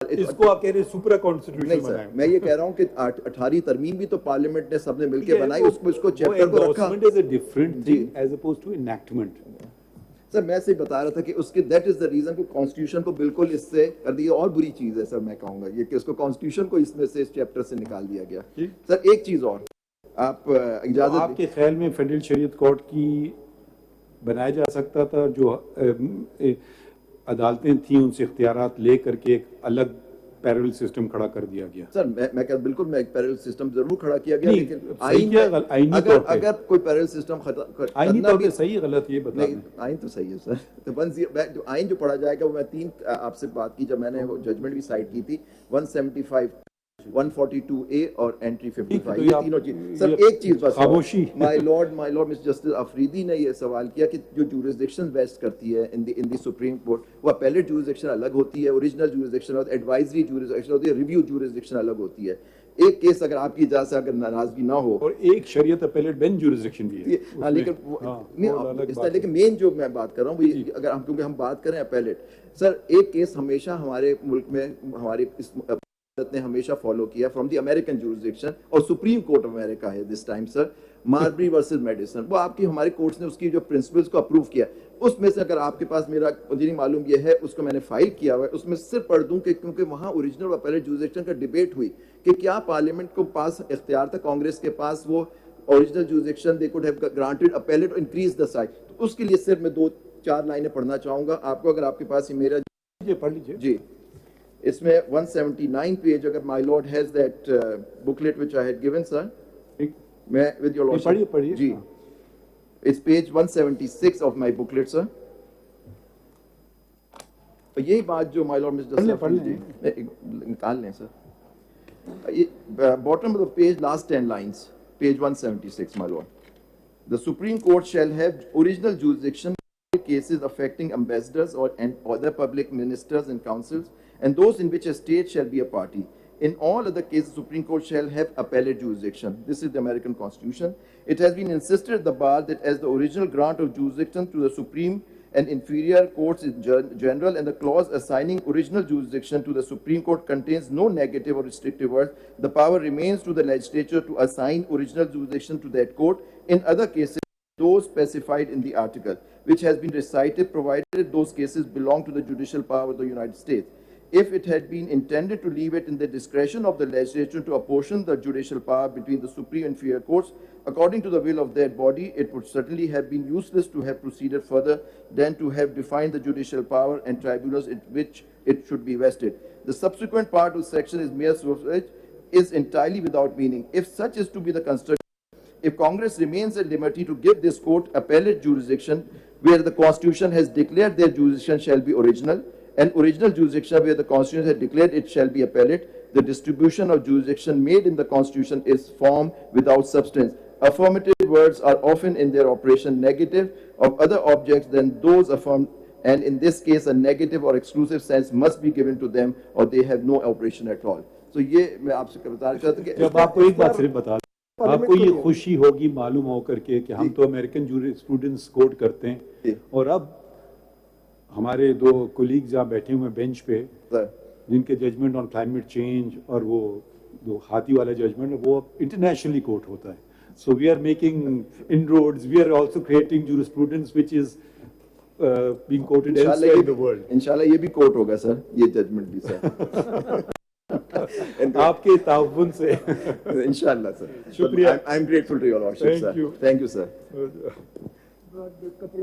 इसको आप कह रहे हैं सुपरा कॉन्स्टिट्यूशन बनाएं। मैं ये कह रहा हूँ कि 18वीं तरमीम भी तो पार्लियामेंट ने सबने मिलकर बनाई, उसको चैप्टर को रखा। Endorsement is a different thing as opposed to enactment. Sir मैं सिर्फ बता रहा था कि उसके दैट इज द रीजन कि कॉन्स्टिट्यूशन को बिल्कुल इससे कर दिया। और बुरी चीज है सर मैं कहूंगा ये कि उसको कॉन्स्टिट्यूशन को इसमें से इस चैप्टर से निकाल दिया गया। सर एक चीज और आप इजाजत, आपके ख्याल में फेडरल शरीयत कोर्ट की बनाया जा सकता था, जो अदालतें थी उनसे इख्तियारात ले करके एक अलग पैरेलल सिस्टम खड़ा कर दिया गया? सर मैं कह बिल्कुल मैं एक पैरेलल सिस्टम जरूर खड़ा किया गया, लेकिन अगर कोई पैरेलल सिस्टम आईनी तौर पे सही गलत ये बता दें। आइन तो सही है सर। तो आइन जो पढ़ा जाएगा वो मैं 3 आपसे बात की जब मैंने वो जजमेंट भी साइट की थी, 175 142A और एंट्री 55, ये तीनों चीज। सर एक चीज बस, खामोशी। My Lord mister justice Afridi ने ये सवाल किया कि जो जुरिसडिक्शन वेस्ट करती है इन द सुप्रीम कोर्ट, वो अपेलेट जुरिसडिक्शन अलग होती है, ओरिजिनल जुरिसडिक्शन और एडवाइजरी जुरिसडिक्शन होती है, रिव्यू जुरिसडिक्शन अलग होती है। एक केस अगर आपकी इजाजत से अगर नाराजगी ना हो, और एक शरीयत अपेलेट बेंच जुरिसडिक्शन भी है, लेकिन मेन जो मैं बात कर रहा हूँ अगर हम, क्योंकि हम बात करें अपेलेट, सर एक केस हमेशा हमारे मुल्क में हमारे इस ने हमेशा फॉलो किया फ्रॉम द अमेरिकन जुरिसडिक्शन, और सुप्रीम कोर्ट ऑफ अमेरिका है this time sir, Marbury versus medicine. वो आपकी हमारे कोर्ट्स ने उसकी जो प्रिंसिपल्स को अप्रूव किया, उसमें से अगर आपके पास मेरा मुझे नहीं मालूम ये है, उसको मैंने फाइल किया हुआ है, उसमें सिर्फ पढ़ दूं कि क्योंकि वहां ओरिजिनल अपेलेट जुरिसडिक्शन का डिबेट हुई कि क्या पार्लियामेंट को पास इख्तियार था, कांग्रेस के पास वो original jurisdiction they could have granted appellate और इंक्रीज द साइज। तो उसके लिए सिर्फ मैं 2-4 लाइनें पढ़ना चाहूंगा आपको, अगर आपके पास मेरा पढ़ लीजिए जी। इसमें 179 पेज, अगर my lord has that booklet which I had given sir, मैं विद योर लॉर्डशिप पढ़िए जी, it's page 176 of my booklet sir. तो यही बात जो माय लॉर्ड मिस्टर निकाल लें सर, ये bottom of the page, last 10 lines, page 176 my Lord, the supreme court shall have original jurisdiction cases affecting ambassadors and other public ministers and councils, and those in which a state shall be a party. In all other cases, Supreme Court shall have appellate jurisdiction. This is the American Constitution. It has been insisted at the bar that as the original grant of jurisdiction to the Supreme and inferior courts is general, and the clause assigning original jurisdiction to the Supreme Court contains no negative or restrictive words, the power remains to the legislature to assign original jurisdiction to that court. In other cases, those specified in the article which has been recited, provided those cases belong to the judicial power of the United States. If it had been intended to leave it in the discretion of the legislature to apportion the judicial power between the supreme and inferior courts according to the will of that body, it would certainly have been useless to have proceeded further than to have defined the judicial power and tribunals in which it should be vested. The subsequent part of the section is mere surplusage, is entirely without meaning. If such is to be the construction, if Congress remains at liberty to give this court appellate jurisdiction where the Constitution has declared their jurisdiction shall be original, and original jurisdiction where the Constitution has declared it shall be appellate, the distribution of jurisdiction made in the Constitution is form without substance. Affirmative words are often in their operation negative of other objects than those affirmed, and in this case a negative or exclusive sense must be given to them or they have no operation at all. So ये मैं आपसे बताना चाहता हूँ कि जब आपको एक बात सिर्फ बता, आपको ये खुशी होगी मालूम हो करके कि हम तो अमेरिकन जूरिस्प्रूडेंस कोट करते हैं, और अब हमारे 2 कोलीग्स यहाँ बैठे हुए बेंच पे जिनके जजमेंट ऑन क्लाइमेट चेंज और वो जो हाथी वाला जजमेंट है वो इंटरनेशनली कोट होता है. So we are making inroads, we are also creating jurisprudence which is being quoted elsewhere in the world. इंशाल्लाह ये भी कोट होगा सर, ये जजमेंट भी सर आपके ताउन से इंशाल्लाह सर. शुक्रिया. I am grateful to your lordship sir. Thank you sir.